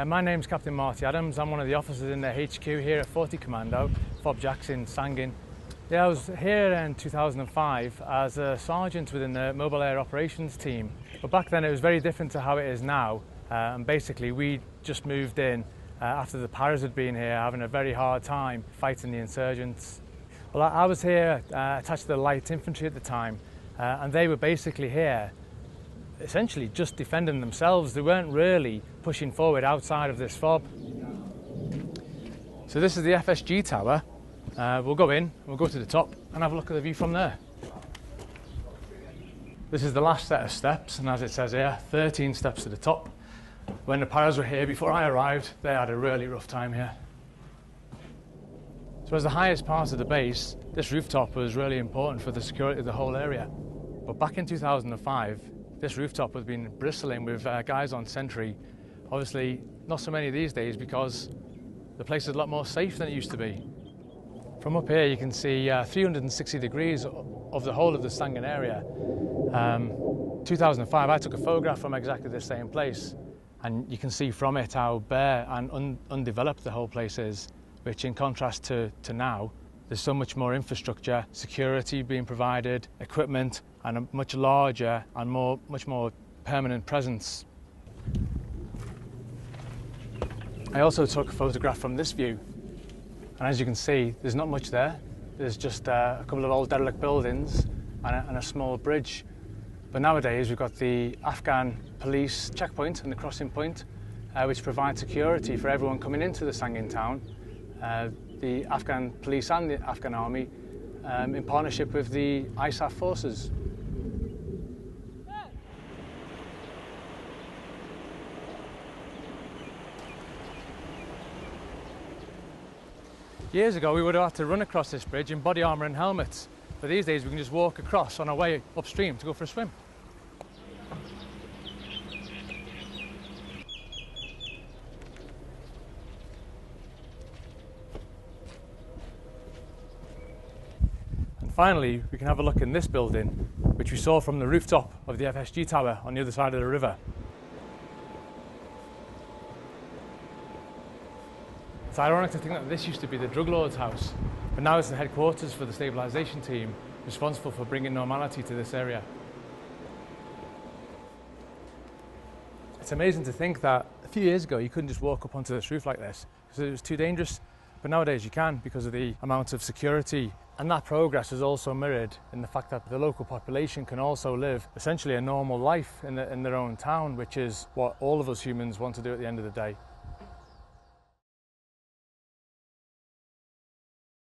My name's Captain Marty Adams. I'm one of the officers in the HQ here at 40 Commando, Fob Jackson, Sangin. Yeah, I was here in 2005 as a sergeant within the Mobile Air Operations team. But back then it was very different to how it is now. And basically we just moved in after the Paras had been here, having a very hard time fighting the insurgents. Well, I was here attached to the light infantry at the time, and they were basically here essentially just defending themselves. They weren't really pushing forward outside of this fob. So this is the FSG tower. We'll go in, we'll go to the top and have a look at the view from there. This is the last set of steps, and as it says here, 13 steps to the top. When the Paras were here before I arrived, they had a really rough time here. So as the highest part of the base, this rooftop was really important for the security of the whole area. But back in 2005, this rooftop has been bristling with guys on sentry. Obviously, not so many these days because the place is a lot more safe than it used to be. From up here, you can see 360 degrees of the whole of the Sangin area. 2005, I took a photograph from exactly the same place, and you can see from it how bare and undeveloped the whole place is, which in contrast to now, there's so much more infrastructure, security being provided, equipment, and a much larger and much more permanent presence. I also took a photograph from this view, and as you can see, there's not much there. There's just a couple of old derelict buildings and a small bridge. But nowadays we've got the Afghan police checkpoint and the crossing point, which provide security for everyone coming into the Sangin town. The Afghan police and the Afghan army in partnership with the ISAF forces. Years ago we would have had to run across this bridge in body armour and helmets, but these days we can just walk across on our way upstream to go for a swim. And finally we can have a look in this building, which we saw from the rooftop of the FSG tower on the other side of the river. It's ironic to think that this used to be the drug lord's house, but now it's the headquarters for the stabilisation team, responsible for bringing normality to this area. It's amazing to think that a few years ago you couldn't just walk up onto this roof like this because it was too dangerous, but nowadays you can because of the amount of security. And that progress is also mirrored in the fact that the local population can also live essentially a normal life in their own town, which is what all of us humans want to do at the end of the day.